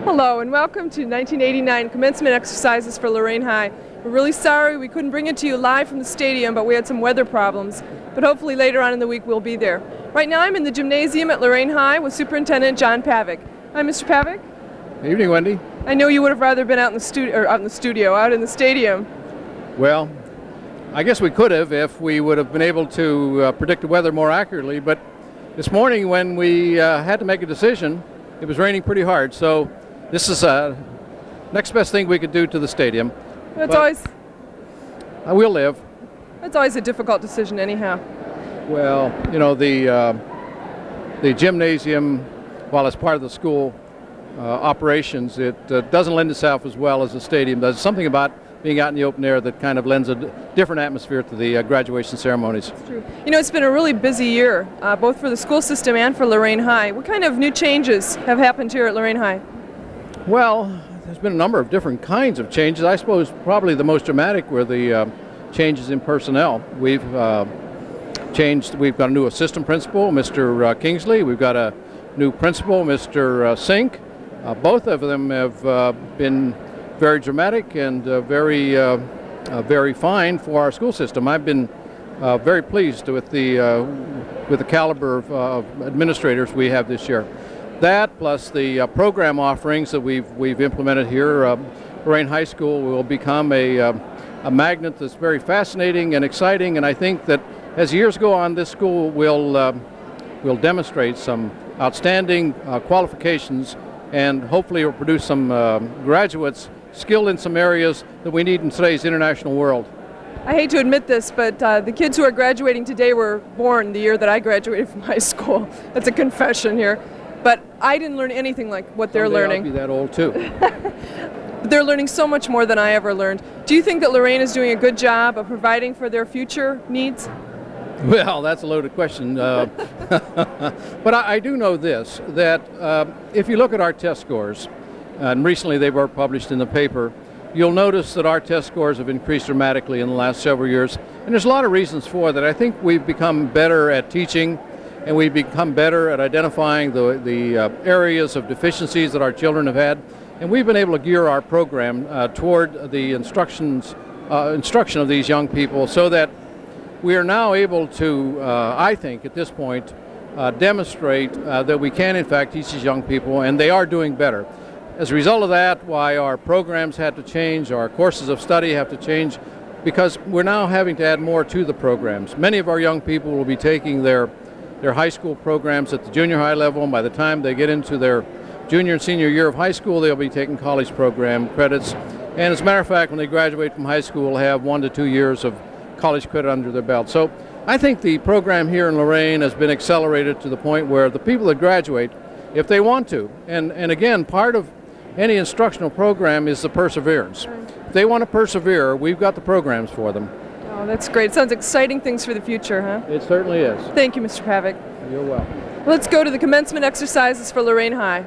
Hello and welcome to 1989 commencement exercises for Lorain High. We're really sorry we couldn't bring it to you live from the stadium, but we had some weather problems. But hopefully later on in the week we'll be there. Right now I'm in the gymnasium at Lorain High with Superintendent John Pavick. Hi, Mr. Pavick. Good evening, Wendy. I know you would have rather been out in the stadium. Well, I guess we could have if we would have been able to predict the weather more accurately, but this morning when we had to make a decision, it was raining pretty hard, so this is next best thing we could do to the stadium. We'll live. It's always a difficult decision anyhow. Well, you know, the gymnasium, while it's part of the school operations, it doesn't lend itself as well as the stadium does. Something about being out in the open air that kind of lends a different atmosphere to the graduation ceremonies. That's true. You know, it's been a really busy year, both for the school system and for Lorain High. What kind of new changes have happened here at Lorain High? Well, there's been a number of different kinds of changes. I suppose probably the most dramatic were the changes in personnel. We've got a new assistant principal, Mr. Kingsley. We've got a new principal, Mr. Sink. Both of them have been very dramatic and very fine for our school system. I've been very pleased with the caliber of administrators we have this year. That plus the program offerings that we've implemented here, Lorain High School will become a magnet that's very fascinating and exciting, and I think that as years go on, this school will demonstrate some outstanding qualifications, and hopefully will produce some graduates skilled in some areas that we need in today's international world. I hate to admit this, but the kids who are graduating today were born the year that I graduated from high school. That's a confession here. But I didn't learn anything like what they're learning. I'll be that old too. But they're learning so much more than I ever learned. Do you think that Lorain is doing a good job of providing for their future needs? Well, that's a loaded question. But I do know this, that if you look at our test scores, and recently they were published in the paper, you'll notice that our test scores have increased dramatically in the last several years. And there's a lot of reasons for that. I think we've become better at teaching, and we've become better at identifying the areas of deficiencies that our children have had. And we've been able to gear our program toward the instruction of these young people so that we are now able to, I think at this point, demonstrate that we can in fact teach these young people, and they are doing better. As a result of that, why our programs had to change, our courses of study have to change, because we're now having to add more to the programs. Many of our young people will be taking their high school programs at the junior high level, and by the time they get into their junior and senior year of high school, they'll be taking college program credits. And as a matter of fact, when they graduate from high school, they'll have 1 to 2 years of college credit under their belt. So I think the program here in Lorain has been accelerated to the point where the people that graduate, if they want to, and again, part of any instructional program is the perseverance. If they want to persevere, we've got the programs for them. Oh, that's great. Sounds exciting things for the future, huh? It certainly is. Thank you, Mr. Pavick. You're welcome. Let's go to the commencement exercises for Lorain High.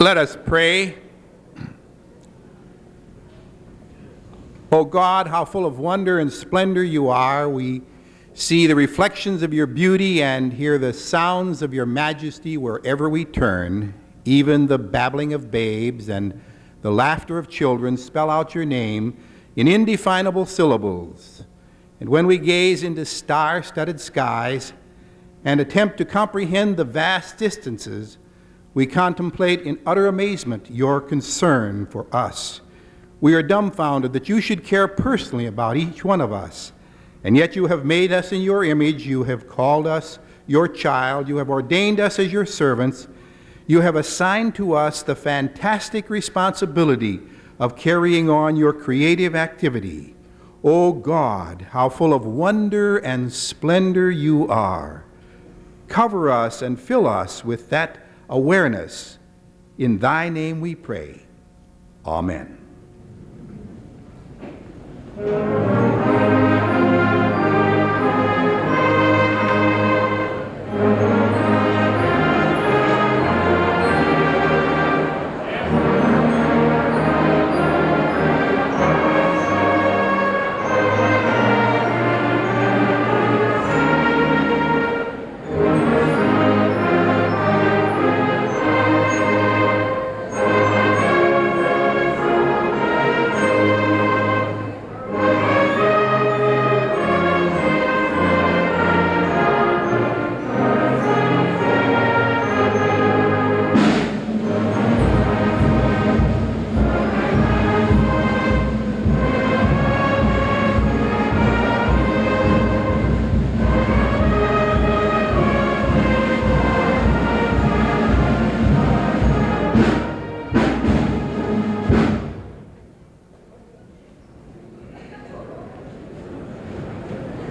Let us pray. O God, how full of wonder and splendor you are. We see the reflections of your beauty and hear the sounds of your majesty wherever we turn. Even the babbling of babes and the laughter of children spell out your name in indefinable syllables. And when we gaze into star-studded skies and attempt to comprehend the vast distances, we contemplate in utter amazement your concern for us. We are dumbfounded that you should care personally about each one of us, and yet you have made us in your image. You have called us your child. You have ordained us as your servants. You have assigned to us the fantastic responsibility of carrying on your creative activity. O God, how full of wonder and splendor you are. Cover us and fill us with that awareness. In thy name we pray. Amen.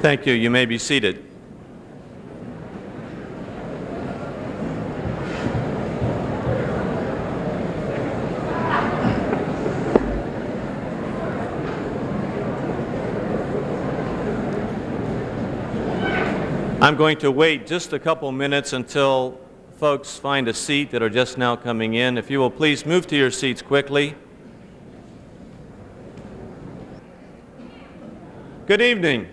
Thank you. You may be seated. I'm going to wait just a couple minutes until folks find a seat that are just now coming in. If you will please move to your seats quickly. Good evening,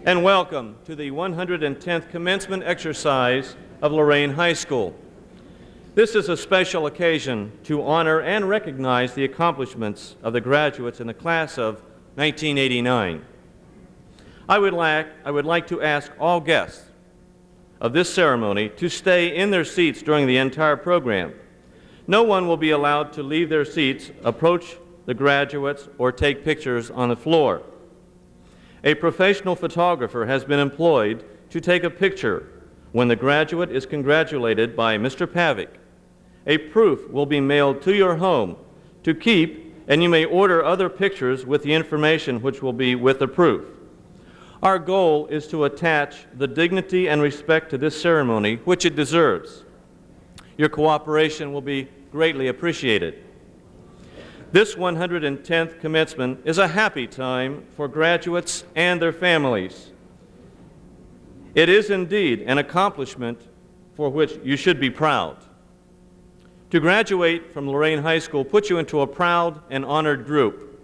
and welcome to the 110th commencement exercise of Lorain High School. This is a special occasion to honor and recognize the accomplishments of the graduates in the class of 1989. I would like to ask all guests of this ceremony to stay in their seats during the entire program. No one will be allowed to leave their seats, approach the graduates, or take pictures on the floor. A professional photographer has been employed to take a picture when the graduate is congratulated by Mr. Pavick. A proof will be mailed to your home to keep, and you may order other pictures with the information which will be with the proof. Our goal is to attach the dignity and respect to this ceremony which it deserves. Your cooperation will be greatly appreciated. This 110th commencement is a happy time for graduates and their families. It is indeed an accomplishment for which you should be proud. To graduate from Lorain High School puts you into a proud and honored group.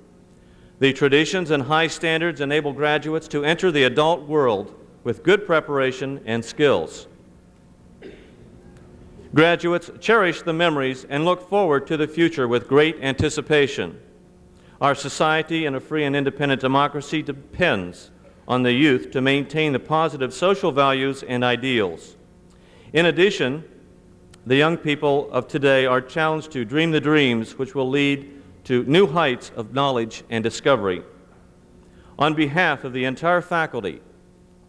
The traditions and high standards enable graduates to enter the adult world with good preparation and skills. Graduates cherish the memories and look forward to the future with great anticipation. Our society in a free and independent democracy depends on the youth to maintain the positive social values and ideals. In addition, the young people of today are challenged to dream the dreams which will lead to new heights of knowledge and discovery. On behalf of the entire faculty,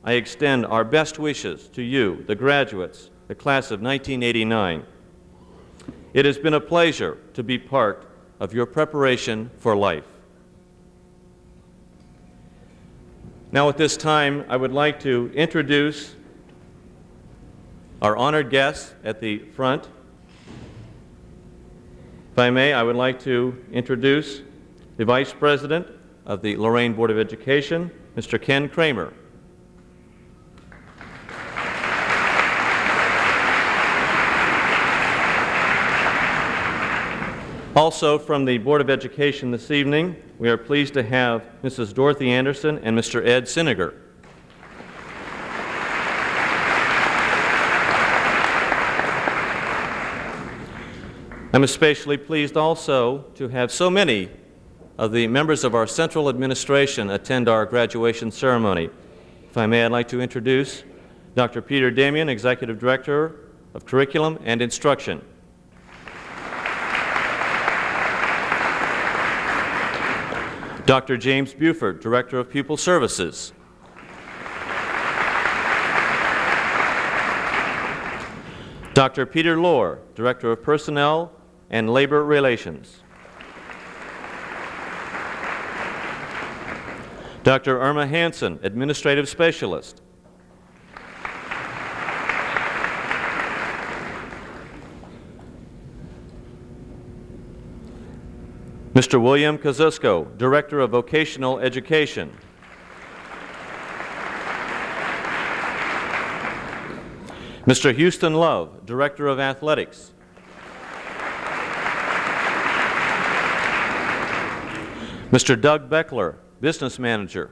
I extend our best wishes to you, the graduates, the class of 1989. It has been a pleasure to be part of your preparation for life. Now at this time, I would like to introduce our honored guests at the front. If I may, I would like to introduce the Vice President of the Lorain Board of Education, Mr. Ken Kramer. Also from the Board of Education this evening, we are pleased to have Mrs. Dorothy Anderson and Mr. Ed Siniger. I'm especially pleased also to have so many of the members of our central administration attend our graduation ceremony. If I may, I'd like to introduce Dr. Peter Damian, Executive Director of Curriculum and Instruction. Dr. James Buford, Director of Pupil Services. Dr. Peter Lohr, Director of Personnel and Labor Relations. Dr. Irma Hansen, Administrative Specialist. Mr. William Kozusko, Director of Vocational Education. Mr. Houston Love, Director of Athletics. Mr. Doug Beckler, Business Manager.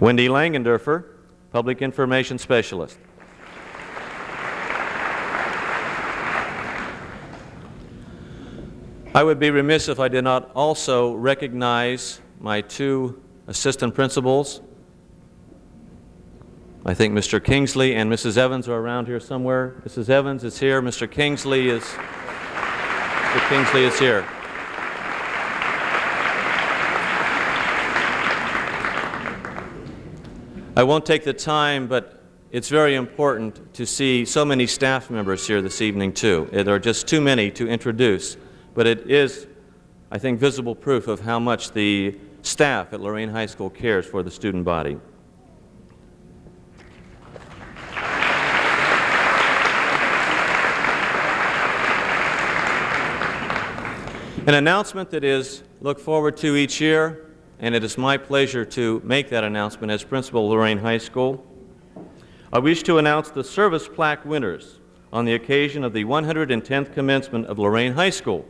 Wendy Langendorfer, Public Information Specialist. I would be remiss if I did not also recognize my two assistant principals. I think Mr. Kingsley and Mrs. Evans are around here somewhere. Mrs. Evans is here. Mr. Kingsley is here. I won't take the time, but it's very important to see so many staff members here this evening too. There are just too many to introduce. But it is, I think, visible proof of how much the staff at Lorain High School cares for the student body. An announcement that is looked forward to each year, and it is my pleasure to make that announcement as principal of Lorain High School. I wish to announce the service plaque winners on the occasion of the 110th commencement of Lorain High School.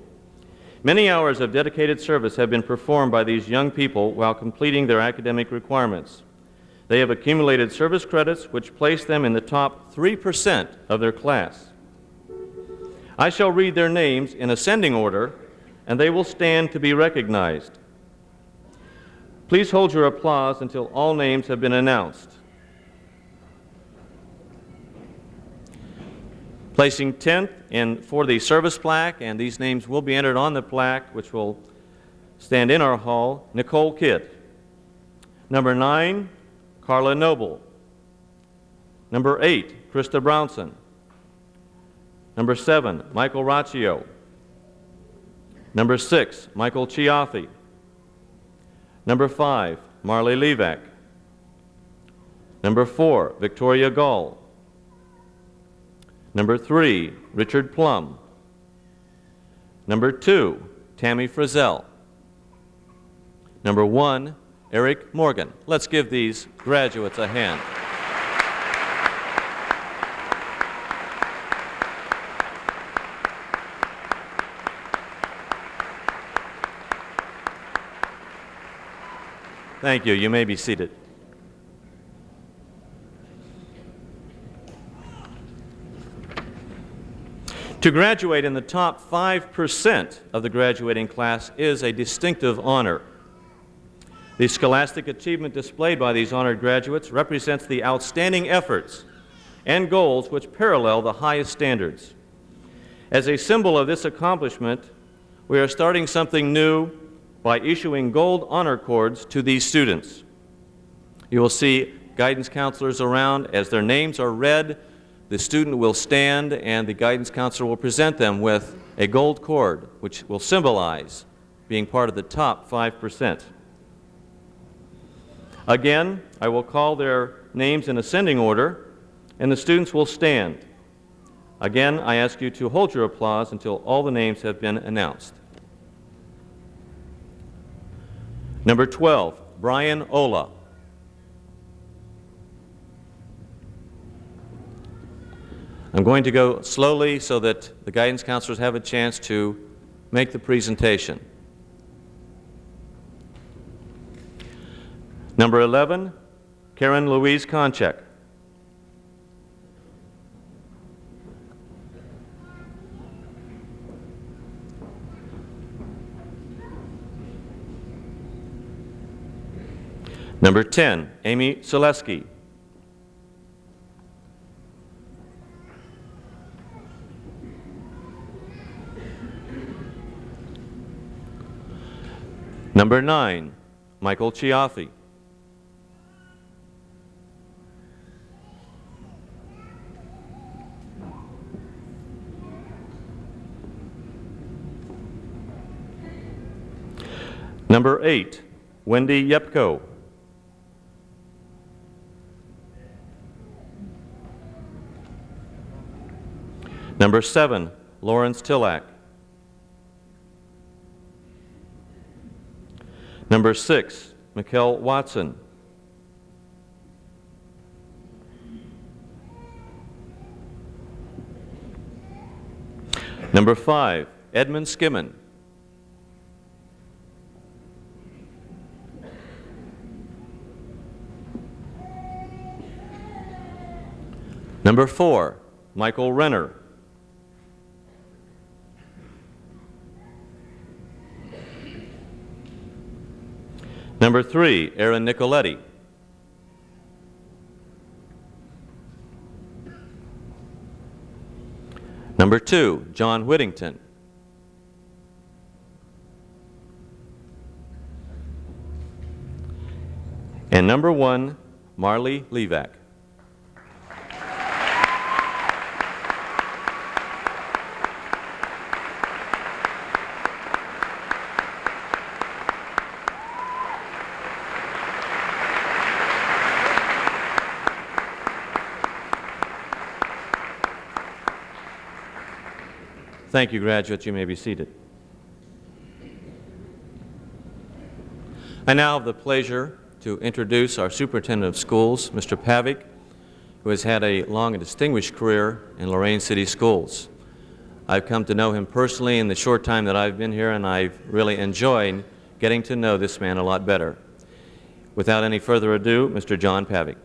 Many hours of dedicated service have been performed by these young people while completing their academic requirements. They have accumulated service credits which place them in the top 3% of their class. I shall read their names in ascending order, and they will stand to be recognized. Please hold your applause until all names have been announced. Placing 10th for the service plaque, and these names will be entered on the plaque, which will stand in our hall, Nicole Kidd. Number 9, Carla Noble. Number 8, Krista Brownson. Number 7, Michael Raccio. Number 6, Michael Chiaffi. Number 5, Marley Levac. Number 4, Victoria Gall. Number 3, Richard Plum. Number 2, Tammy Frizzell. Number 1, Eric Morgan. Let's give these graduates a hand. Thank you. You may be seated. To graduate in the top 5% of the graduating class is a distinctive honor. The scholastic achievement displayed by these honored graduates represents the outstanding efforts and goals which parallel the highest standards. As a symbol of this accomplishment, we are starting something new by issuing gold honor cords to these students. You will see guidance counselors around. As their names are read, the student will stand and the guidance counselor will present them with a gold cord, which will symbolize being part of the top 5%. Again, I will call their names in ascending order, and the students will stand. Again, I ask you to hold your applause until all the names have been announced. Number 12, Brian Ola. I'm going to go slowly so that the guidance counselors have a chance to make the presentation. Number 11, Karen Louise Konchak. Number 10, Amy Selesky. Number 9, Michael Chiaffi. Number 8, Wendy Yepko. Number 7, Lawrence Tillack. Number 6, Mikkel Watson. Number 5, Edmund Skimmon. Number 4, Michael Renner. Number 3, Aaron Nicoletti. Number 2, John Whittington. And number 1, Marley Levac. Thank you, graduates. You may be seated. I now have the pleasure to introduce our Superintendent of Schools, Mr. Pavic, who has had a long and distinguished career in Lorain City Schools. I've come to know him personally in the short time that I've been here, and I've really enjoyed getting to know this man a lot better. Without any further ado, Mr. John Pavic.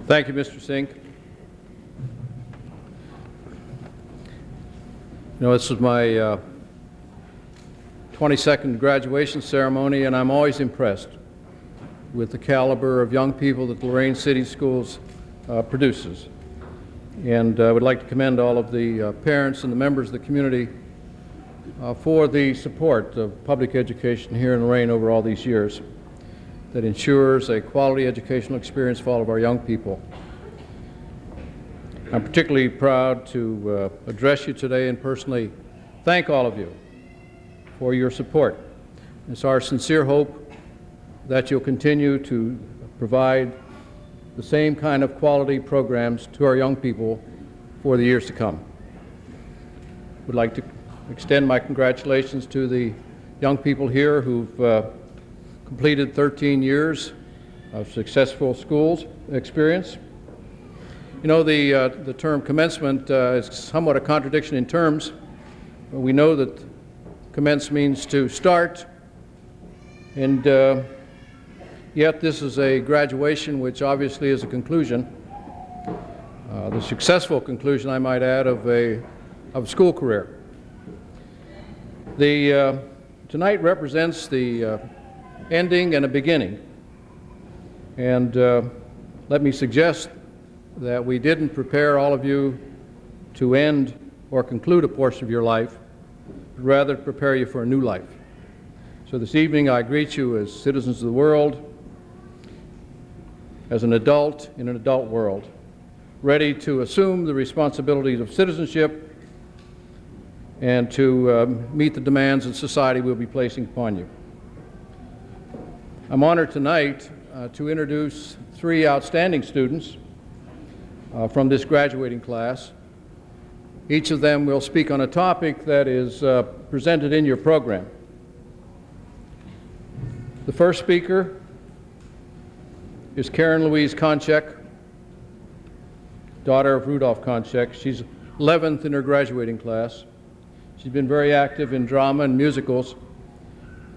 Thank you, Mr. Sink. You know, this is my 22nd graduation ceremony, and I'm always impressed with the caliber of young people that Lorain City Schools produces. And I would like to commend all of the parents and the members of the community for the support of public education here in Lorain over all these years that ensures a quality educational experience for all of our young people. I'm particularly proud to address you today and personally thank all of you for your support. It's our sincere hope that you'll continue to provide the same kind of quality programs to our young people for the years to come. I would like to extend my congratulations to the young people here who've completed 13 years of successful schools experience. You know, the term commencement is somewhat a contradiction in terms. We know that commence means to start, and yet this is a graduation which obviously is a conclusion, the successful conclusion, I might add, of a school career. Tonight represents the ending and a beginning. And let me suggest that we didn't prepare all of you to end or conclude a portion of your life, but rather prepare you for a new life. So this evening I greet you as citizens of the world, as an adult in an adult world, ready to assume the responsibilities of citizenship and to meet the demands that society will be placing upon you. I'm honored tonight to introduce 3 outstanding students from this graduating class Each of them will speak on a topic that is presented in your program. The first speaker is Karen Louise Konchek, daughter of Rudolph Konchek. She's 11th in her graduating class. She's been very active in drama and musicals.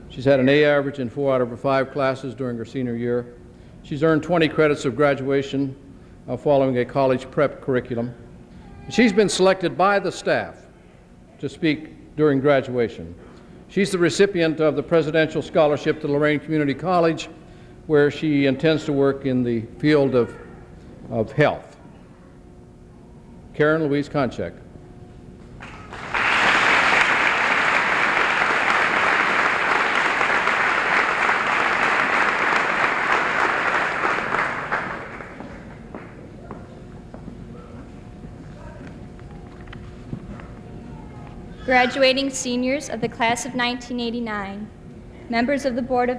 She's had an A average in 4 out of her 5 classes during her senior year. She's earned 20 credits of graduation following a college prep curriculum. She's been selected by the staff to speak during graduation. She's the recipient of the Presidential Scholarship to Lorain Community College, where she intends to work in the field of health. Karen Louise Konchek. Graduating seniors of the class of 1989, members of the Board of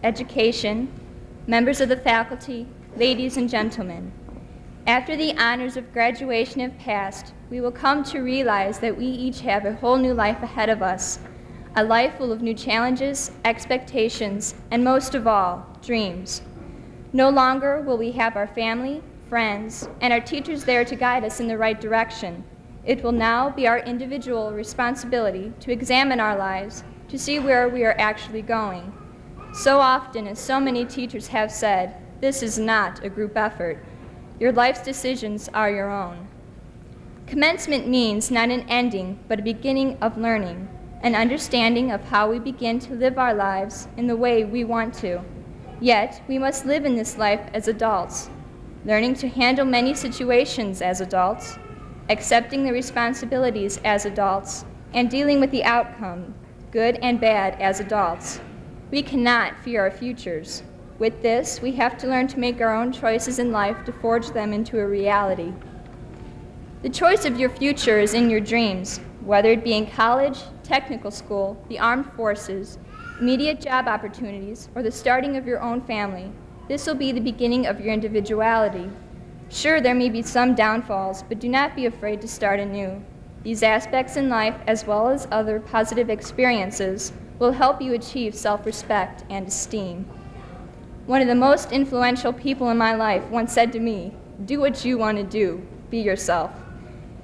Education, members of the faculty, ladies and gentlemen. After the honors of graduation have passed, we will come to realize that we each have a whole new life ahead of us, a life full of new challenges, expectations, and most of all, dreams. No longer will we have our family, friends, and our teachers there to guide us in the right direction. It will now be our individual responsibility to examine our lives to see where we are actually going. So often, as so many teachers have said, this is not a group effort. Your life's decisions are your own. Commencement means not an ending, but a beginning of learning, an understanding of how we begin to live our lives in the way we want to. Yet, we must live in this life as adults, learning to handle many situations as adults, accepting the responsibilities as adults, and dealing with the outcome, good and bad, as adults. We cannot fear our futures. With this, we have to learn to make our own choices in life to forge them into a reality. The choice of your future is in your dreams, whether it be in college, technical school, the armed forces, immediate job opportunities, or the starting of your own family. This will be the beginning of your individuality. Sure, there may be some downfalls, but do not be afraid to start anew. These aspects in life, as well as other positive experiences, will help you achieve self-respect and esteem. One of the most influential people in my life once said to me, "Do what you want to do, be yourself."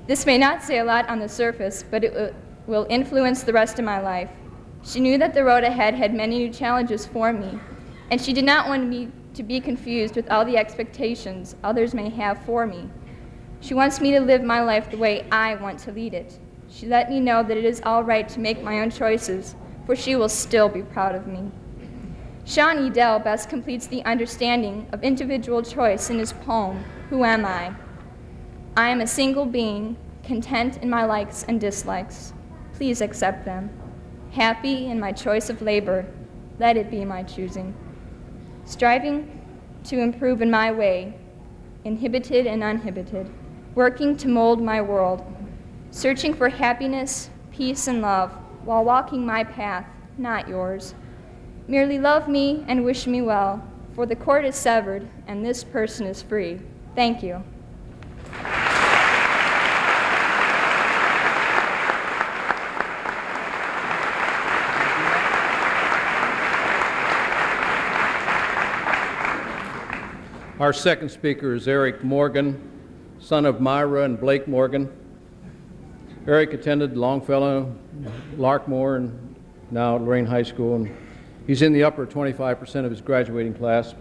This may not say a lot on the surface, but it will influence the rest of my life. She knew that the road ahead had many new challenges for me, and she did not want me to be confused with all the expectations others may have for me. She wants me to live my life the way I want to lead it. She let me know that it is all right to make my own choices, for she will still be proud of me. Sean Edel best completes the understanding of individual choice in his poem, "Who Am I?" I am a single being, content in my likes and dislikes. Please accept them. Happy in my choice of labor, let it be my choosing. Striving to improve in my way, inhibited and uninhibited, working to mold my world, searching for happiness, peace, and love, while walking my path, not yours. Merely love me and wish me well, for the cord is severed and this person is free. Thank you. Our second speaker is Eric Morgan, son of Myra and Blake Morgan. Eric attended Longfellow, Larkmore, and now at Lorain High School, and he's in the upper 25% of his graduating class.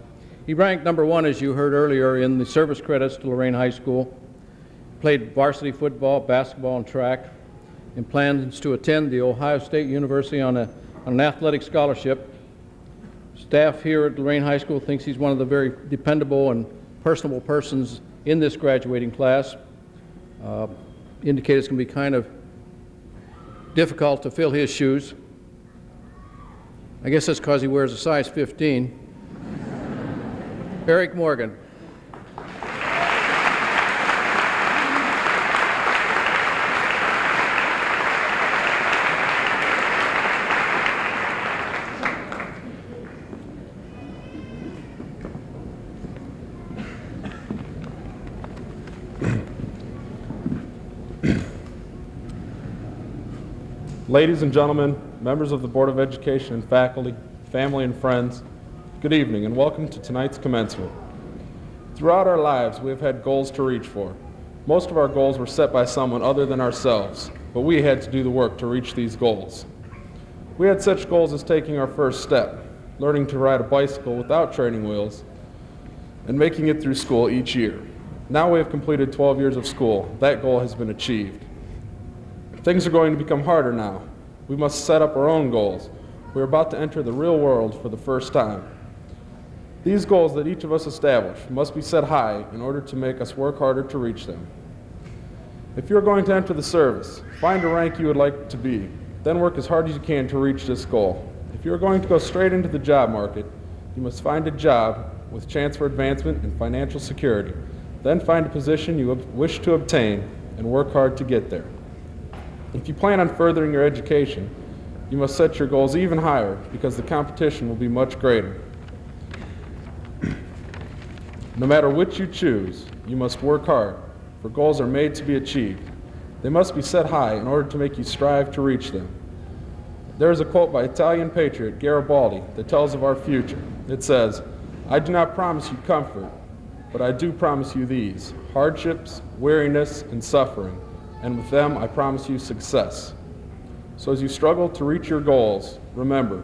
He ranked number 1, as you heard earlier, in the service credits to Lorain High School, played varsity football, basketball, and track, and plans to attend the Ohio State University on an athletic scholarship. Staff here at Lorain High School thinks he's one of the very dependable and personable persons in this graduating class. Indicate it's going to be kind of difficult to fill his shoes. I guess that's because he wears a size 15. Eric Morgan. Ladies and gentlemen, members of the Board of Education and faculty, family and friends, good evening and welcome to tonight's commencement. Throughout our lives, we have had goals to reach for. Most of our goals were set by someone other than ourselves, but we had to do the work to reach these goals. We had such goals as taking our first step, learning to ride a bicycle without training wheels, and making it through school each year. Now we have completed 12 years of school. That goal has been achieved. Things are going to become harder now. We must set up our own goals. We're about to enter the real world for the first time. These goals that each of us establish must be set high in order to make us work harder to reach them. If you're going to enter the service, find a rank you would like to be, then work as hard as you can to reach this goal. If you're going to go straight into the job market, you must find a job with chance for advancement and financial security. Then find a position you wish to obtain and work hard to get there. If you plan on furthering your education, you must set your goals even higher because the competition will be much greater. No matter which you choose, you must work hard, for goals are made to be achieved. They must be set high in order to make you strive to reach them. There is a quote by Italian patriot Garibaldi that tells of our future. It says, "I do not promise you comfort, but I do promise you these: hardships, weariness, and suffering. And with them, I promise you success." So as you struggle to reach your goals, remember,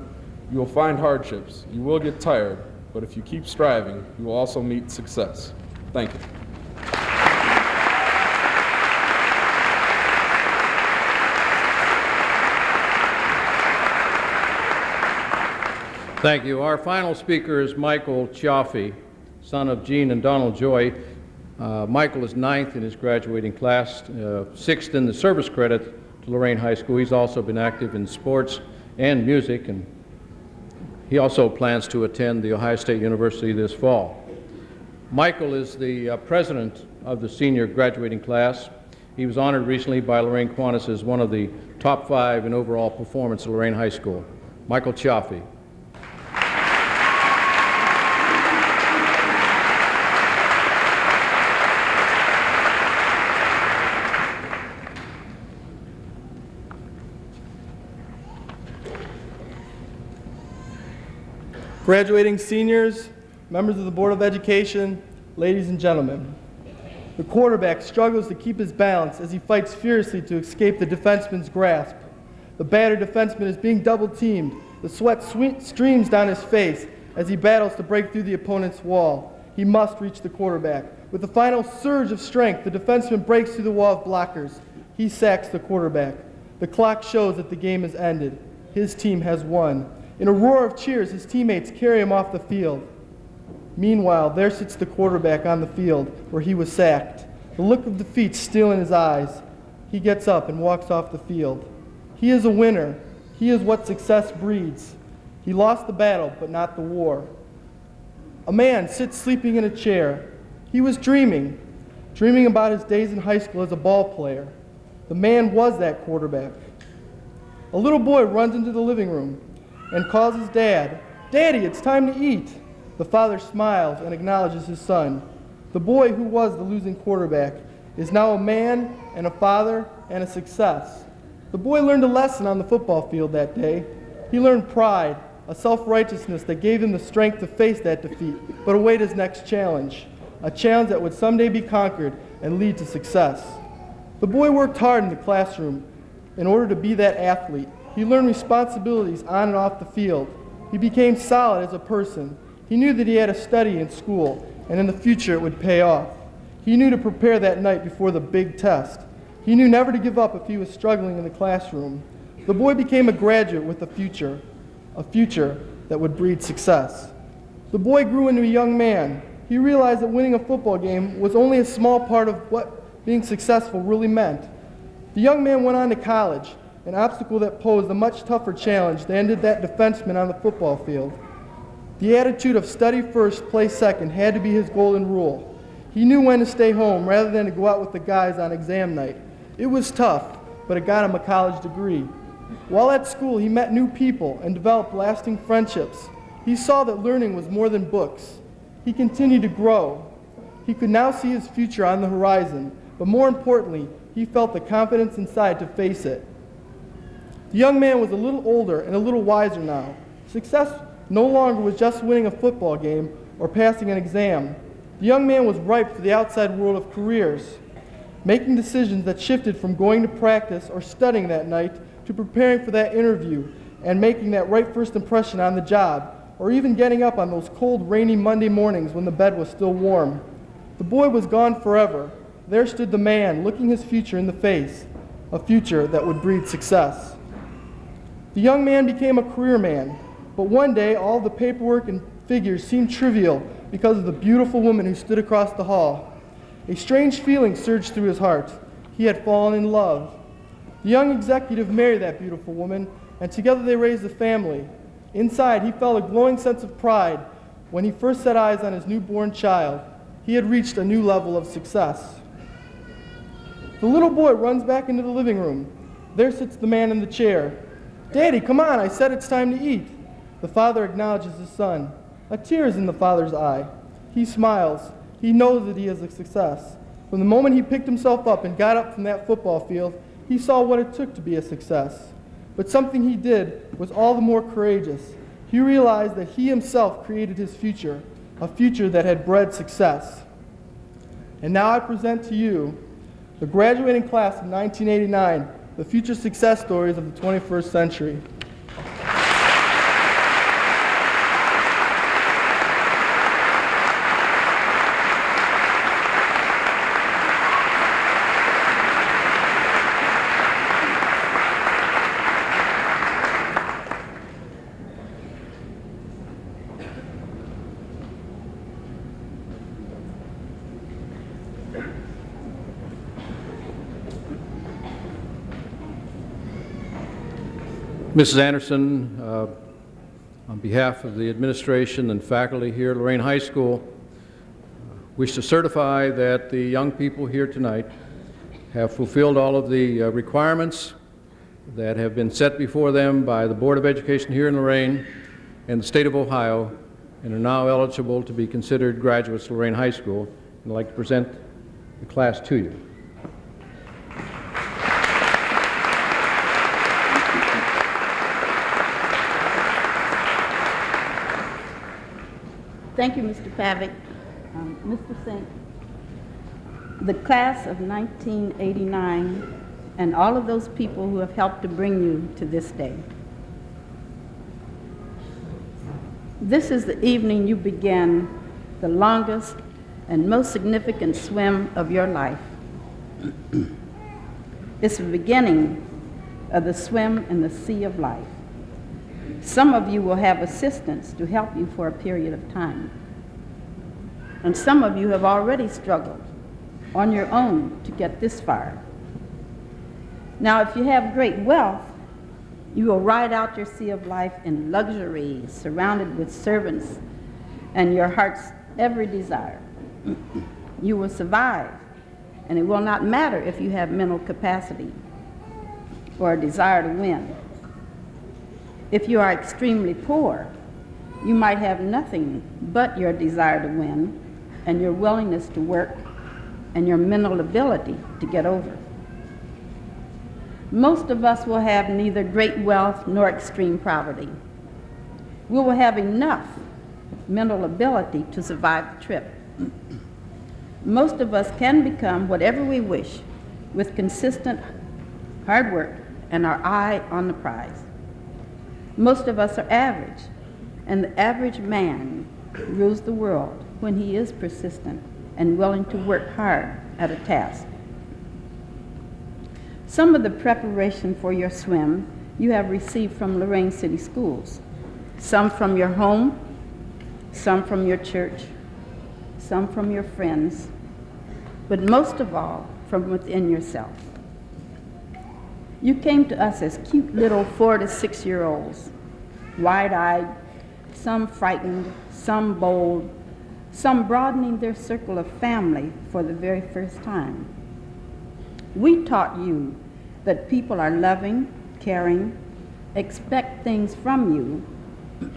you will find hardships, you will get tired, but if you keep striving, you will also meet success. Thank you. Thank you. Our final speaker is Michael Chaffee, son of Gene and Donald Joy. Michael is 9th in his graduating class, 6th in the service credit to Lorain High School. He's also been active in sports and music, and he also plans to attend the Ohio State University this fall. Michael is the president of the senior graduating class. He was honored recently by Lorraine Quantis as one of the top 5 in overall performance at Lorain High School. Michael Chaffee. Graduating seniors, members of the Board of Education, ladies and gentlemen. The quarterback struggles to keep his balance as he fights furiously to escape the defenseman's grasp. The battered defenseman is being double-teamed. The sweat streams down his face as he battles to break through the opponent's wall. He must reach the quarterback. With the final surge of strength, the defenseman breaks through the wall of blockers. He sacks the quarterback. The clock shows that the game has ended. His team has won. In a roar of cheers, his teammates carry him off the field. Meanwhile, there sits the quarterback on the field where he was sacked. The look of defeat still in his eyes. He gets up and walks off the field. He is a winner. He is what success breeds. He lost the battle, but not the war. A man sits sleeping in a chair. He was dreaming about his days in high school as a ball player. The man was that quarterback. A little boy runs into the living room and calls his dad. "Daddy, it's time to eat." The father smiles and acknowledges his son. The boy who was the losing quarterback is now a man and a father and a success. The boy learned a lesson on the football field that day. He learned pride, a self-righteousness that gave him the strength to face that defeat, but await his next challenge, a challenge that would someday be conquered and lead to success. The boy worked hard in the classroom in order to be that athlete. He learned responsibilities on and off the field. He became solid as a person. He knew that he had to study in school, and in the future it would pay off. He knew to prepare that night before the big test. He knew never to give up if he was struggling in the classroom. The boy became a graduate with a future that would breed success. The boy grew into a young man. He realized that winning a football game was only a small part of what being successful really meant. The young man went on to college, an obstacle that posed a much tougher challenge than ended that defenseman on the football field. The attitude of study first, play second had to be his golden rule. He knew when to stay home rather than to go out with the guys on exam night. It was tough, but it got him a college degree. While at school, he met new people and developed lasting friendships. He saw that learning was more than books. He continued to grow. He could now see his future on the horizon, but more importantly, he felt the confidence inside to face it. The young man was a little older and a little wiser now. Success no longer was just winning a football game or passing an exam. The young man was ripe for the outside world of careers, making decisions that shifted from going to practice or studying that night to preparing for that interview and making that right first impression on the job, or even getting up on those cold, rainy Monday mornings when the bed was still warm. The boy was gone forever. There stood the man, looking his future in the face, a future that would breed success. The young man became a career man, but one day all the paperwork and figures seemed trivial because of the beautiful woman who stood across the hall. A strange feeling surged through his heart. He had fallen in love. The young executive married that beautiful woman, and together they raised a family. Inside, he felt a glowing sense of pride when he first set eyes on his newborn child. He had reached a new level of success. The little boy runs back into the living room. There sits the man in the chair. "Daddy, come on, I said it's time to eat." The father acknowledges his son. A tear is in the father's eye. He smiles. He knows that he is a success. From the moment he picked himself up and got up from that football field, he saw what it took to be a success. But something he did was all the more courageous. He realized that he himself created his future, a future that had bred success. And now I present to you the graduating class of 1989, the future success stories of the 21st century. Mrs. Anderson, on behalf of the administration and faculty here at Lorain High School, wish to certify that the young people here tonight have fulfilled all of the requirements that have been set before them by the Board of Education here in Lorain and the state of Ohio, and are now eligible to be considered graduates of Lorain High School. And I'd like to present the class to you. Thank you, Mr. Pavick. Mr. Sink, the class of 1989 and all of those people who have helped to bring you to this day. This is the evening you began the longest and most significant swim of your life. It's the beginning of the swim in the sea of life. Some of you will have assistance to help you for a period of time. And some of you have already struggled on your own to get this far. Now, if you have great wealth, you will ride out your sea of life in luxury, surrounded with servants and your heart's every desire. You will survive, and it will not matter if you have mental capacity or a desire to win. If you are extremely poor, you might have nothing but your desire to win and your willingness to work and your mental ability to get over. Most of us will have neither great wealth nor extreme poverty. We will have enough mental ability to survive the trip. Most of us can become whatever we wish with consistent hard work and our eye on the prize. Most of us are average, and the average man rules the world when he is persistent and willing to work hard at a task. Some of the preparation for your swim you have received from Lorain City Schools, some from your home, some from your church, some from your friends, but most of all from within yourself. You came to us as cute little 4 to 6-year-olds, wide-eyed, some frightened, some bold, some broadening their circle of family for the very first time. We taught you that people are loving, caring, expect things from you.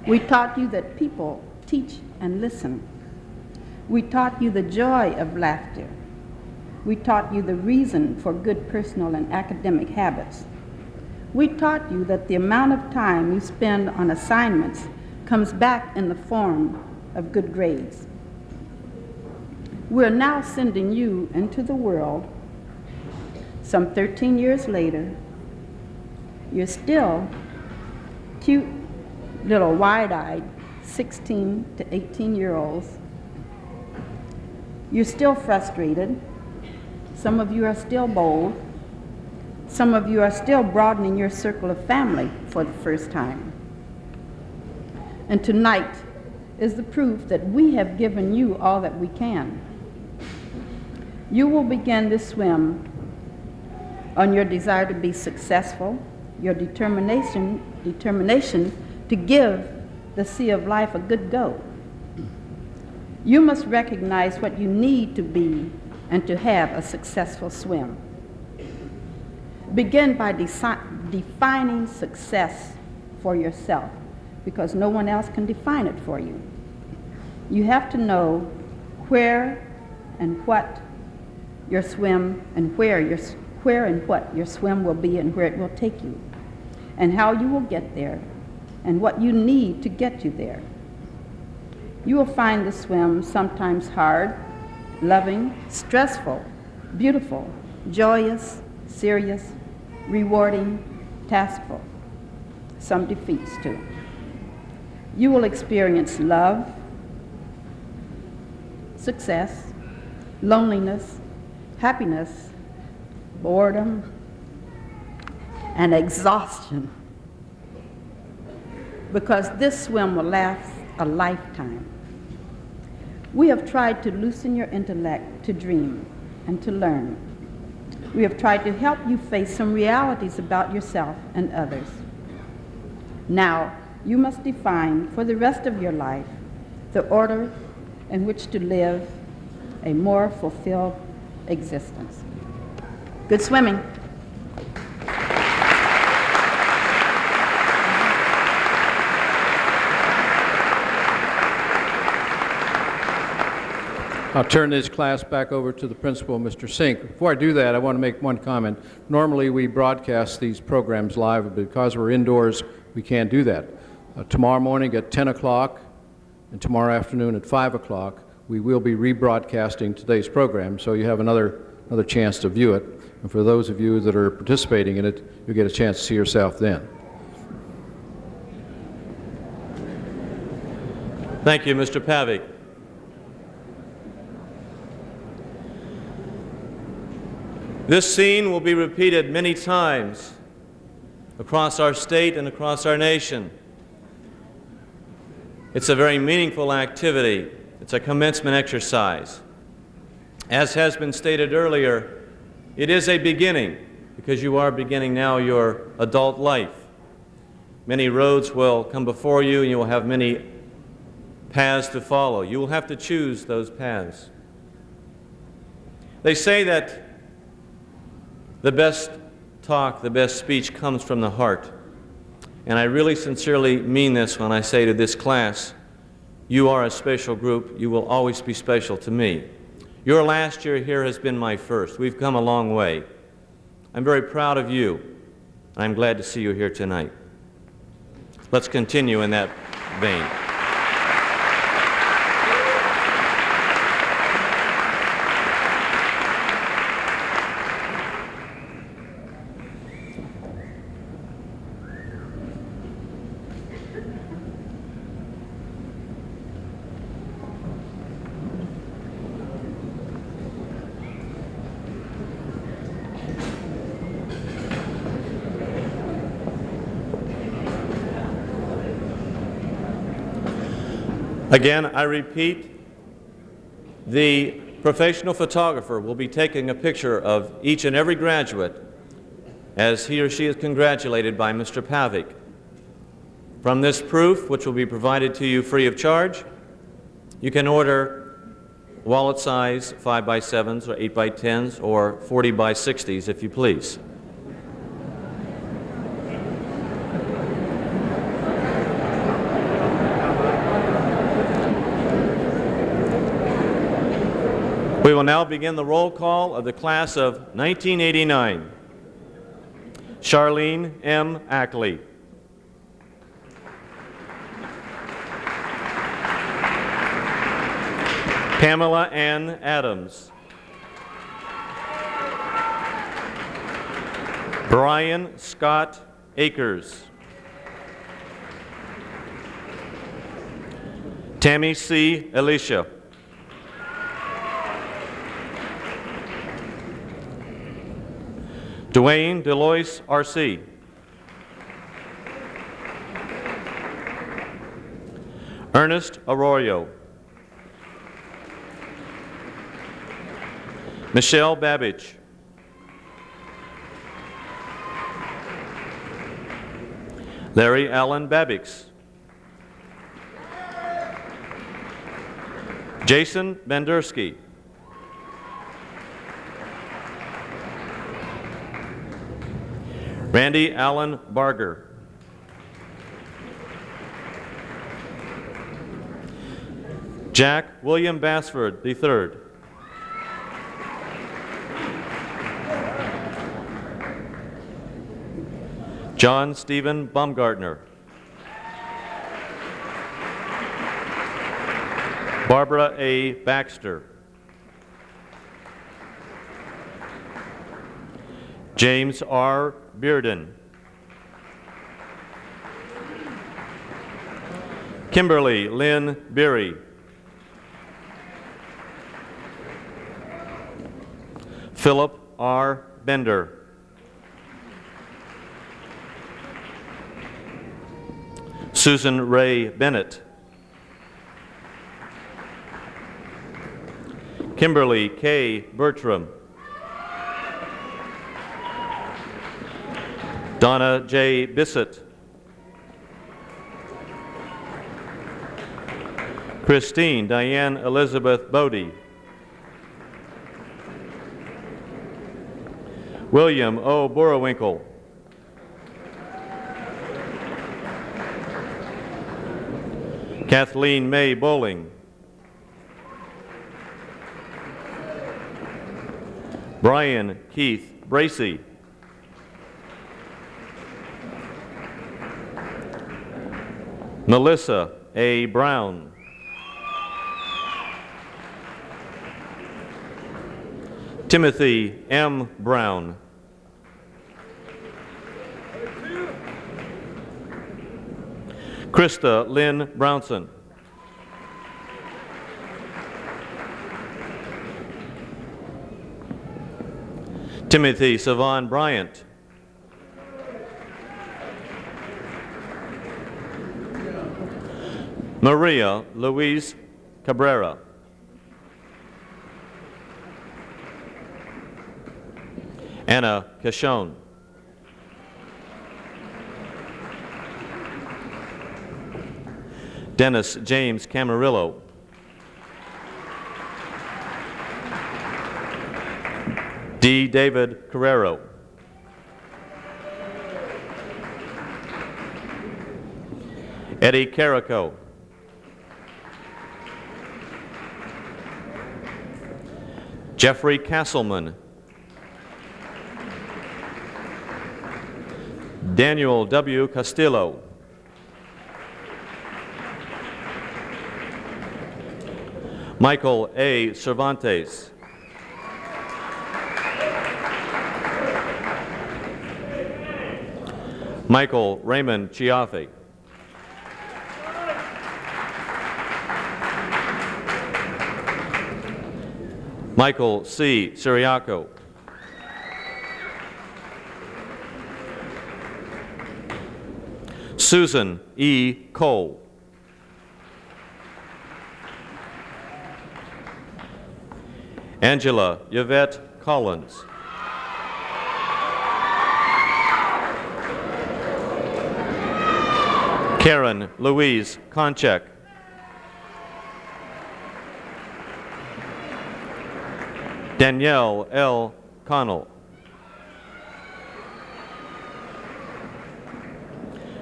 We taught you that people teach and listen. We taught you the joy of laughter. We taught you the reason for good personal and academic habits. We taught you that the amount of time you spend on assignments comes back in the form of good grades. We're now sending you into the world. Some 13 years later, you're still cute little wide-eyed 16 to 18-year-olds. You're still frustrated. Some of you are still bold. Some of you are still broadening your circle of family for the first time. And tonight is the proof that we have given you all that we can. You will begin this swim on your desire to be successful, your determination to give the sea of life a good go. You must recognize what you need to be and to have a successful swim. Begin by defining success for yourself, because no one else can define it for you. You have to know where and what your swim and where and what your swim will be and where it will take you, and how you will get there, and what you need to get you there. You will find the swim sometimes hard, loving, stressful, beautiful, joyous, serious, rewarding, taskful, some defeats too. You will experience love, success, loneliness, happiness, boredom, and exhaustion, because this swim will last a lifetime. We have tried to loosen your intellect to dream and to learn. We have tried to help you face some realities about yourself and others. Now, you must define for the rest of your life the order in which to live a more fulfilled existence. Good swimming. I'll turn this class back over to the principal, Mr. Sink. Before I do that, I want to make one comment. Normally, we broadcast these programs live, but because we're indoors, we can't do that. Tomorrow morning at 10 o'clock and tomorrow afternoon at 5 o'clock, we will be rebroadcasting today's program, so you have another chance to view it. And for those of you that are participating in it, you'll get a chance to see yourself then. Thank you, Mr. Pavic. This scene will be repeated many times across our state and across our nation. It's a very meaningful activity. It's a commencement exercise. As has been stated earlier, it is a beginning, because you are beginning now your adult life. Many roads will come before you, and you will have many paths to follow. You will have to choose those paths. They say that the best talk, the best speech comes from the heart. And I really sincerely mean this when I say to this class, you are a special group. You will always be special to me. Your last year here has been my first. We've come a long way. I'm very proud of you, and I'm glad to see you here tonight. Let's continue in that vein. Again, I repeat, the professional photographer will be taking a picture of each and every graduate as he or she is congratulated by Mr. Pavic. From this proof, which will be provided to you free of charge, you can order wallet size 5x7s or 8x10s or 40x60s if you please. We will now begin the roll call of the class of 1989. Charlene M. Ackley. Pamela Ann Adams. Brian Scott Akers. Tammy C. Alicia. Dwayne Delois R.C. Ernest Arroyo. Michelle Babbage. Larry Allen Babbix. Jason Bendersky. Randy Allen Barger. Jack William Bassford III. John Stephen Baumgartner. Barbara A. Baxter. James R. Bearden. Kimberly Lynn Beery. Philip R. Bender. Susan Ray Bennett. Kimberly K. Bertram. Donna J. Bissett. Christine Diane Elizabeth Bodie. William O. Borowinkle. Kathleen May Bowling. Brian Keith Bracey. Melissa A. Brown. Timothy M. Brown. Krista Lynn Brownson. Timothy Savon Bryant. Maria Louise Cabrera. Anna Cashone. Dennis James Camarillo. D. David Carrero. Eddie Carico. Jeffrey Castleman. Daniel W. Castillo. Michael A. Cervantes. Michael Raymond Chiaffi. Michael C. Siriaco. Susan E. Cole. Angela Yvette Collins. Karen Louise Konchek. Danielle L. Connell.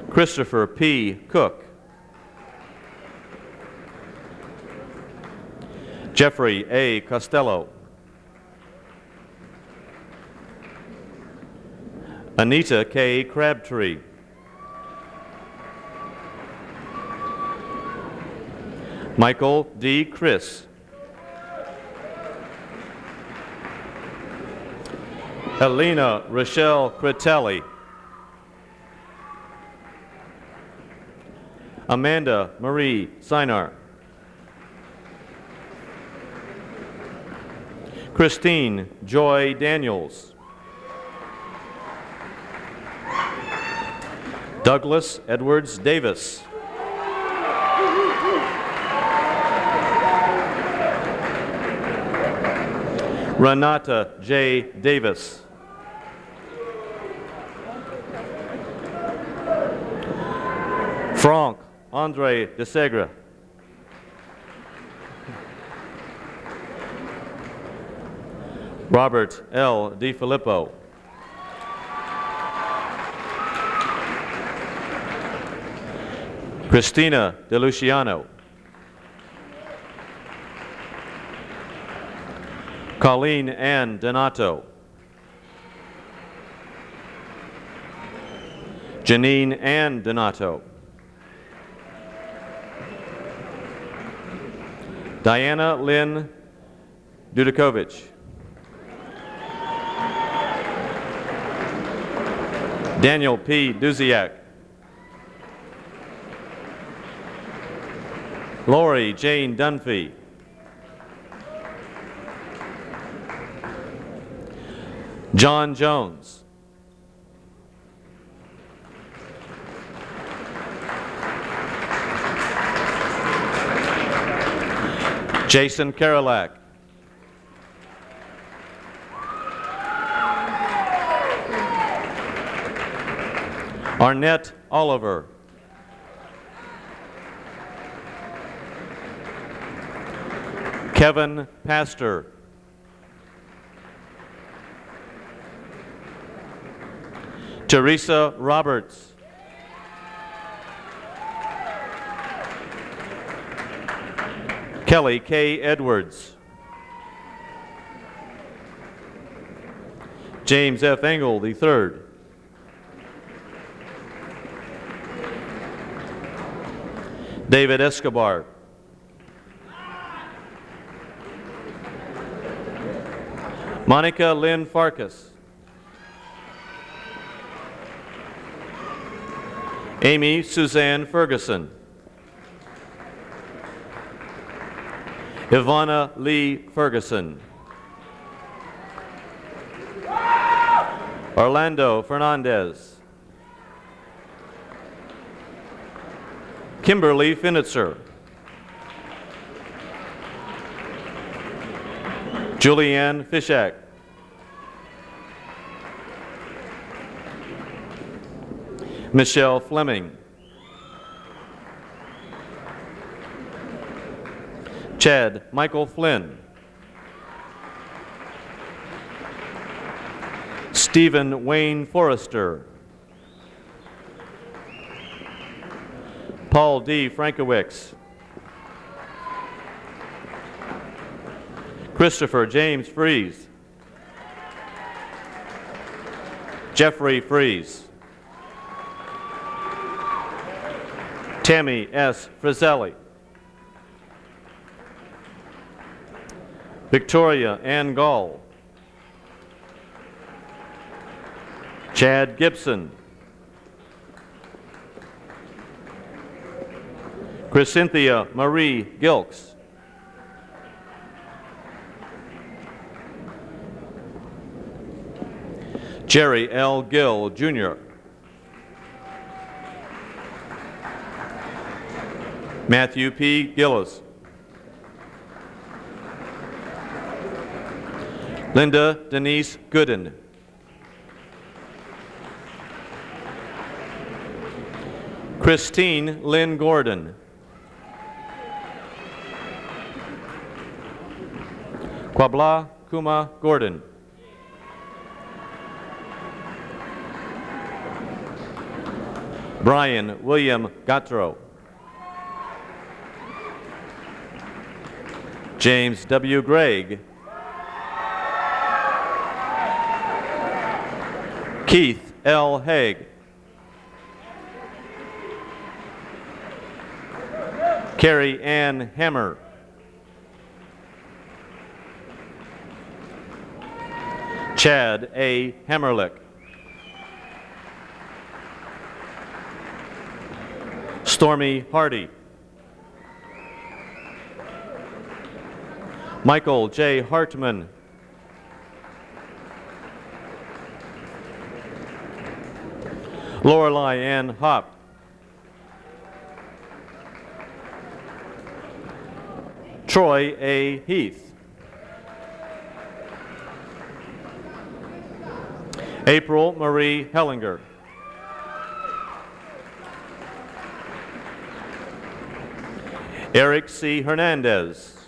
Christopher P. Cook. Jeffrey A. Costello. Anita K. Crabtree. Michael D. Chris. Helena Rochelle Critelli. Amanda Marie Sinar. Christine Joy Daniels. Douglas Edwards Davis. Renata J. Davis. Franck Andre de Segre. Robert L. DiFilippo. Christina De Luciano. Colleen Ann Donato. Janine Ann Donato. Diana Lynn Dudakovich. Daniel P. Duziak. Lori Jane Dunphy. John Jones. Jason Karolak. Arnett Oliver. Kevin Pastor. Teresa Roberts. Kelly K. Edwards. James F. Engel III. David Escobar. Monica Lynn Farkas. Amy Suzanne Ferguson. Ivana Lee Ferguson. Orlando Fernandez. Kimberly Finitzer. Julianne Fishak. Michelle Fleming. Chad Michael Flynn. Stephen Wayne Forrester. Paul D. Frankowicz. Christopher James Fries. Jeffrey Fries. Tammy S. Frizzelli. Victoria Ann Gall. Chad Gibson. Chrysynthia Marie Gilks. Jerry L. Gill, Jr. Matthew P. Gillis. Linda Denise Gooden. Christine Lynn Gordon. Kwabla Kuma Gordon. Brian William Gattro. James W. Gregg. Keith L. Haig. Carrie Ann Hammer. Chad A. Hammerlick. Stormy Hardy. Michael J. Hartman. Lorelei Ann Hopp. Troy A. Heath. April Marie Hellinger. Eric C. Hernandez.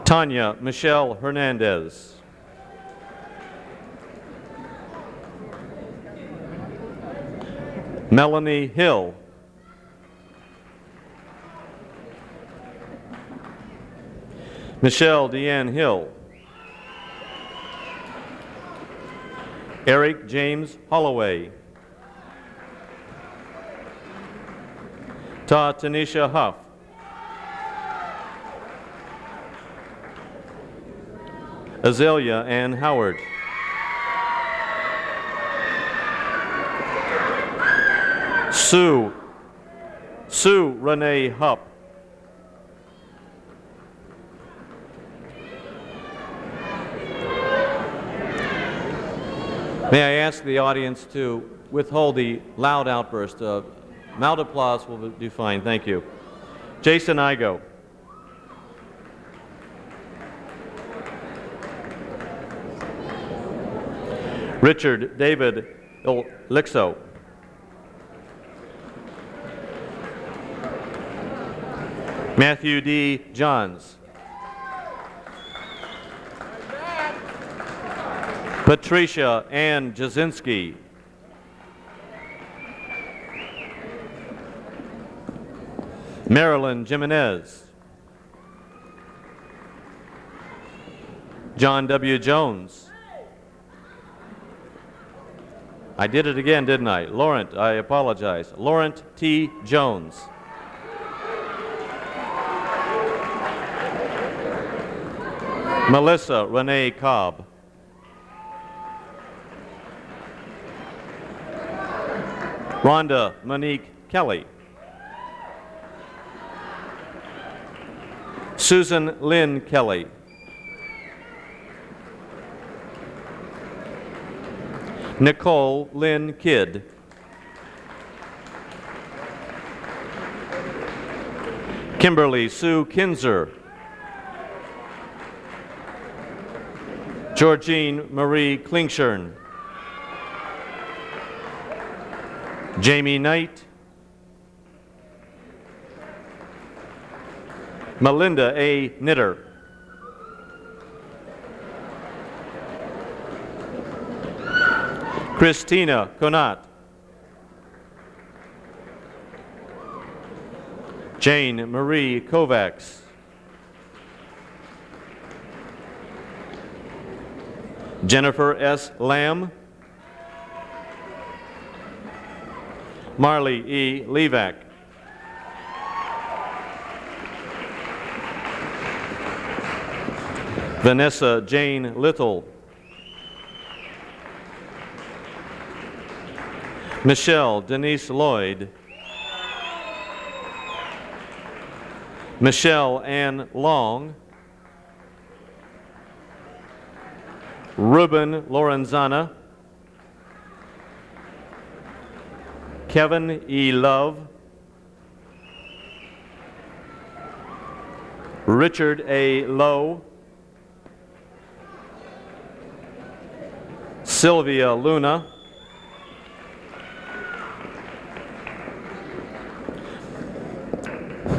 Tanya Michelle Hernandez. Melanie Hill. Michelle Deanne Hill. Eric James Holloway. Ta Tanisha Huff. Azalea Ann Howard. Sue Renee Hupp. May I ask the audience to withhold the loud outburst? Mild applause will do fine. Thank you. Jason Igo. Richard David Lixo. Matthew D. Johns. Patricia Ann Jasinski. Marilyn Jimenez. John W. Jones. I did it again, didn't I? Laurent, I apologize. Laurent T. Jones. Melissa Renee Cobb. Rhonda Monique Kelly. Susan Lynn Kelly. Nicole Lynn Kidd. Kimberly Sue Kinzer. Georgine Marie Klingshern. Jamie Knight. Melinda A. Knitter. Christina Conat. Jane Marie Kovacs. Jennifer S. Lamb. Marley E. Levac. Vanessa Jane Little. Michelle Denise Lloyd. Michelle Ann Long. Ruben Lorenzana. Kevin E. Love. Richard A. Lowe. Sylvia Luna.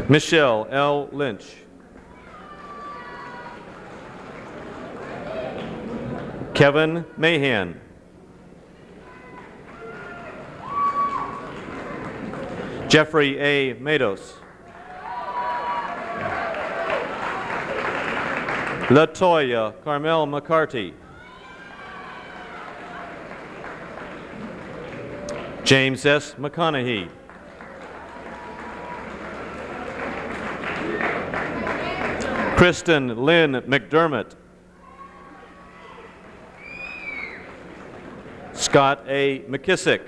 Michelle L. Lynch. Kevin Mahan. Jeffrey A. Mados. Latoya Carmel McCarty. James S. McConaughey. Kristen Lynn McDermott. Scott A. McKissick.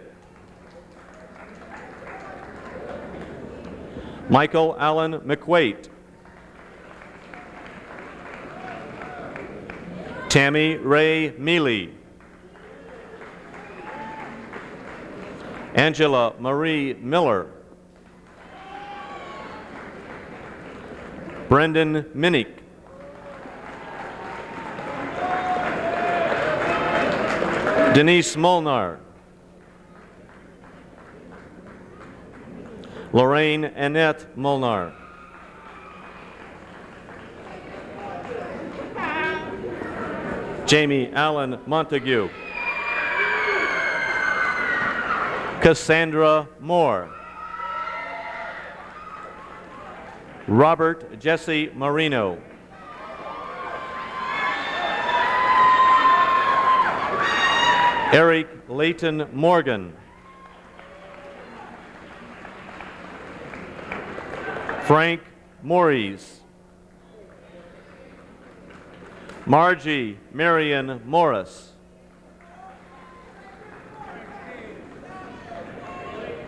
Michael Allen McWait. Tammy Ray Mealy. Angela Marie Miller. Brendan Minnick. Denise Molnar. Lorain Annette Molnar. Jamie Allen Montague. Cassandra Moore. Robert Jesse Marino. Eric Layton Morgan. Frank Morris. Margie Marion Morris.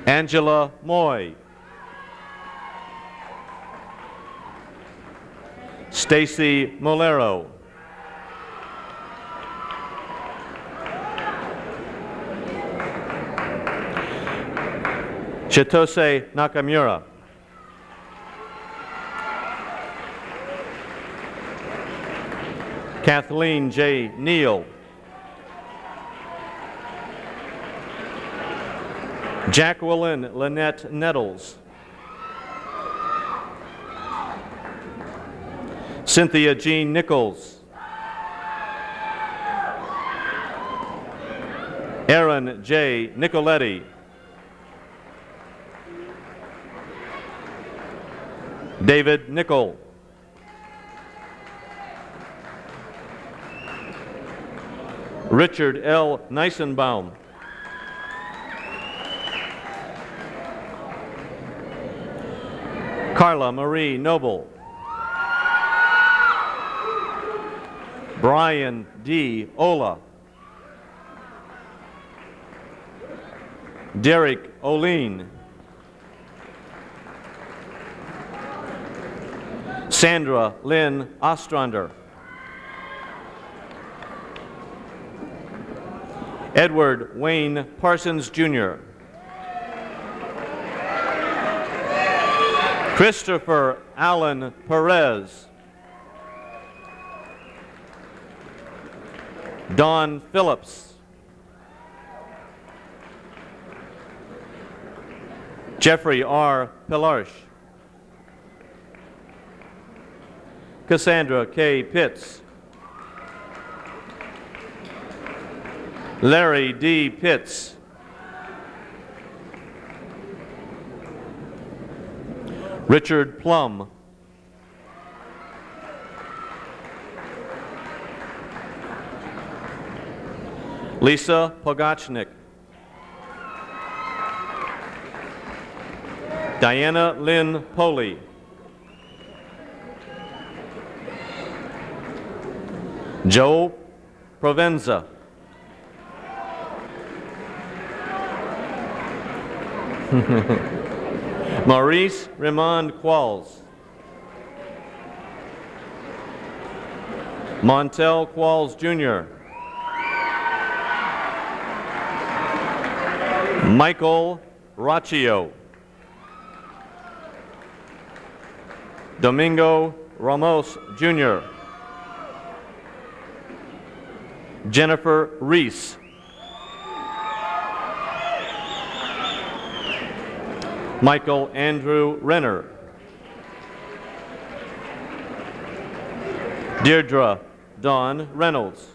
Angela Moy. Stacy Molero. Chitose Nakamura. Kathleen J. Neal. Jacqueline Lynette Nettles. Cynthia Jean Nichols. Aaron J. Nicoletti. David Nickel. Richard L. Neisenbaum. Carla Marie Noble. Brian D. Ola. Derek Oleen. Sandra Lynn Ostrander. Edward Wayne Parsons, Jr. Christopher Allen Perez. Don Phillips. Jeffrey R. Pilarch. Cassandra K. Pitts. Larry D. Pitts. Richard Plum. Lisa Pogachnik. Diana Lynn Poley. Joe Provenza. Maurice Raymond Qualls. Montel Qualls, Jr. Michael Raccio. Domingo Ramos, Jr. Jennifer Reese. Michael Andrew Renner. Deirdre Dawn Reynolds.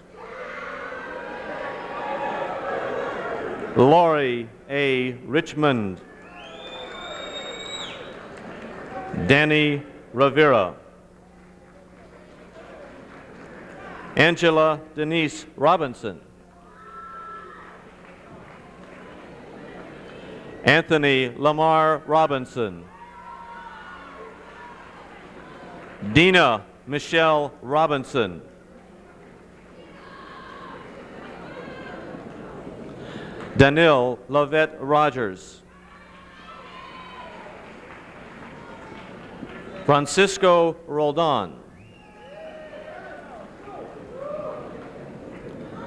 Lori A. Richmond. Danny Rivera. Angela Denise Robinson. Anthony Lamar Robinson. Dina Michelle Robinson. Danil Lavette Rogers. Francisco Roldan.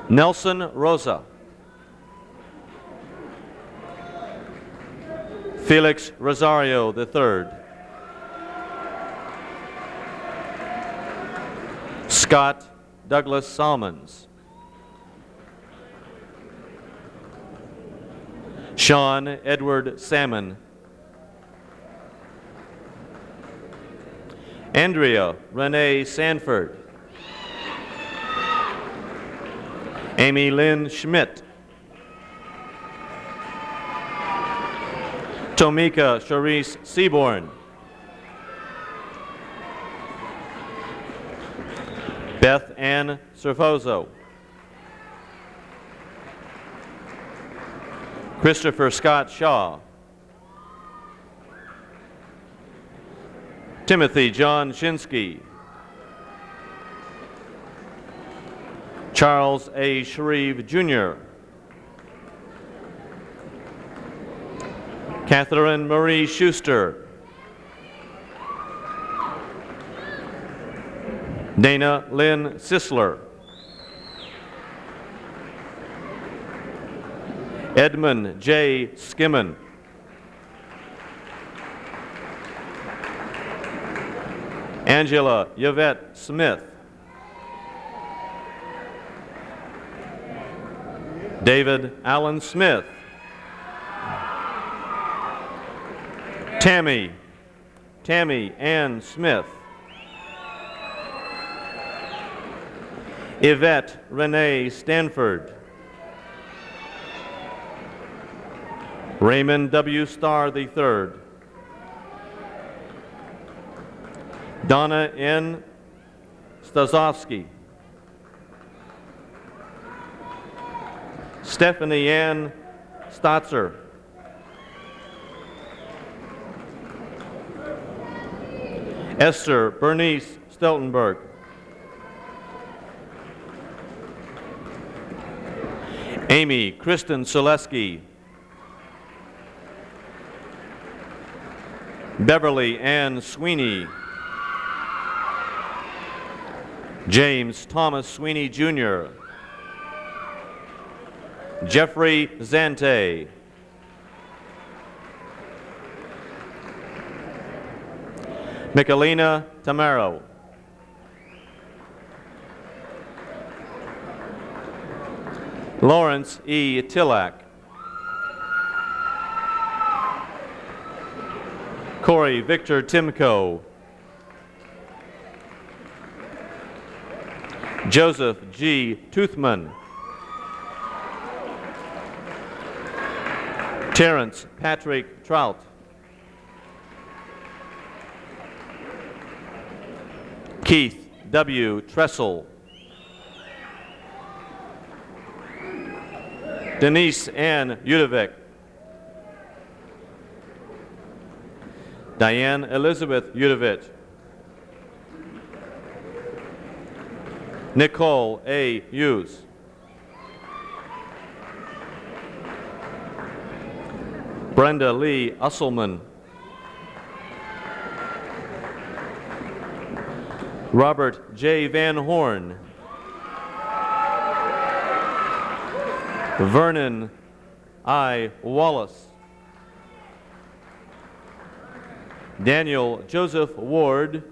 Nelson Rosa. Felix Rosario III. Scott Douglas Salmons. Sean Edward Salmon. Andrea Renee Sanford. Amy Lynn Schmidt. Tomika Charisse Seaborn. Beth Ann Serfozo. Christopher Scott Shaw. Timothy John Shinsky. Charles A. Shreve, Jr. Catherine Marie Schuster. Dana Lynn Sisler. Edmund J. Skimmon. Angela Yvette Smith. David Allen Smith. Tammy Ann Smith. Yvette Renee Stanford. Raymond W. Starr III. Donna N. Stazowski. Stephanie Ann Stotzer. Esther Bernice Steltenberg. Amy Kristen Selesky. Beverly Ann Sweeney. James Thomas Sweeney, Jr. Jeffrey Zante. Michelina Tamaro. Lawrence E. Tillack. Corey Victor Timko. Joseph G. Toothman. Terrence Patrick Trout. Keith W. Tressel. Denise Ann Udovik. Diane Elizabeth Udovich. Nicole A. Hughes. Brenda Lee Usselman. Robert J. Van Horn. Vernon I. Wallace. Daniel Joseph Ward.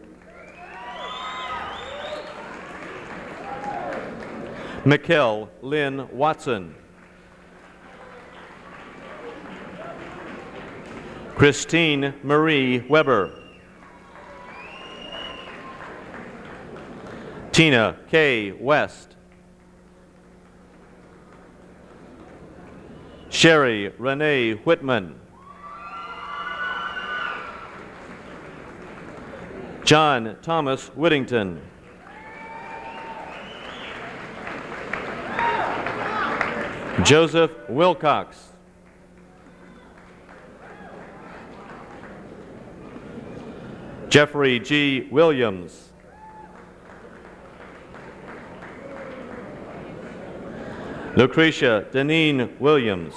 Mikkel Lynn Watson. Christine Marie Weber. Tina K. West. Sherry Renee Whitman. John Thomas Whittington. Joseph Wilcox. Jeffrey G. Williams. Lucretia Deneen Williams.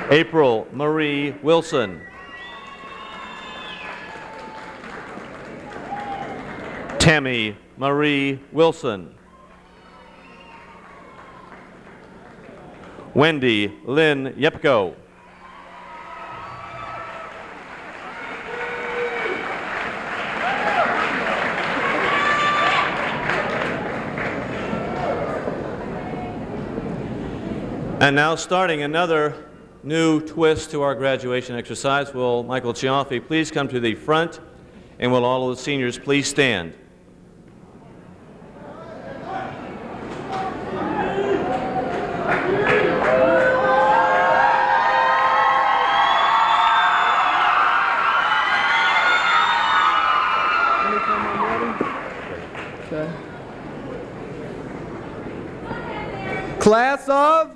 April Marie Wilson. Tammy Marie Wilson. Wendy Lynn Yepko. And now, starting another new twist to our graduation exercise, will Michael Chiaffi please come to the front, and will all of the seniors please stand? Okay. Class of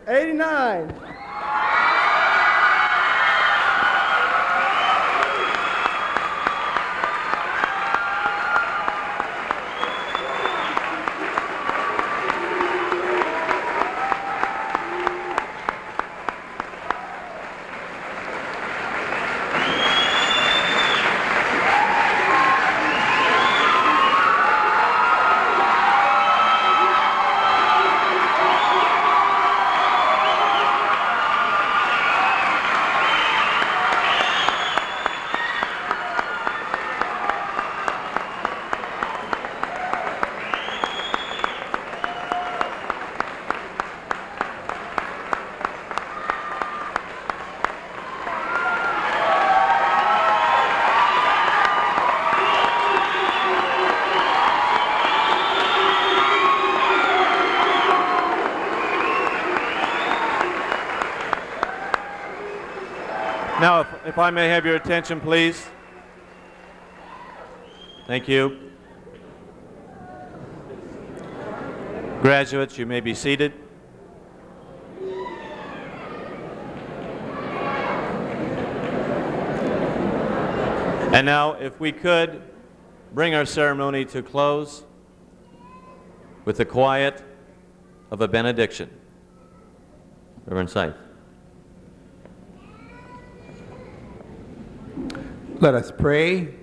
89. Now, if I may have your attention, please. Thank you. Graduates, you may be seated. And now, if we could bring our ceremony to close with the quiet of a benediction. Reverend Seif. Let us pray.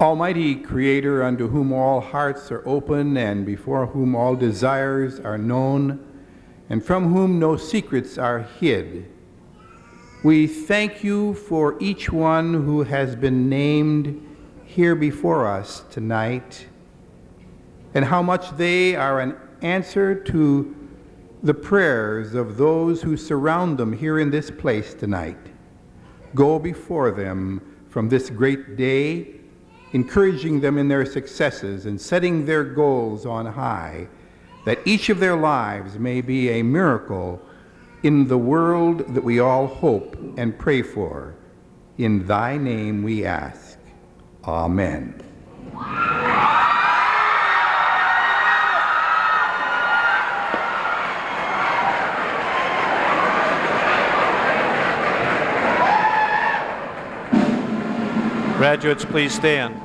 Almighty Creator, unto whom all hearts are open and before whom all desires are known, and from whom no secrets are hid, we thank you for each one who has been named here before us tonight, and how much they are an answer to the prayers of those who surround them here in this place tonight. Go before them from this great day, encouraging them in their successes and setting their goals on high, that each of their lives may be a miracle in the world that we all hope and pray for. In thy name we ask. Amen. Graduates, please stand.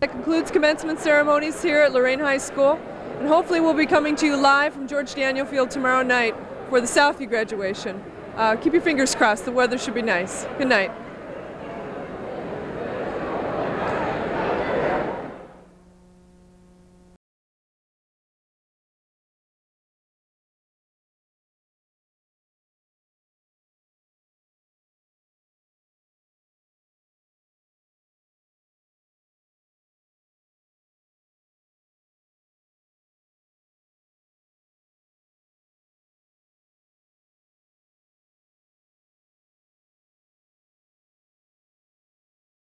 That concludes commencement ceremonies here at Lorain High School, and hopefully we'll be coming to you live from George Daniel Field tomorrow night for the Southview graduation. Keep your fingers crossed. The weather should be nice. Good night.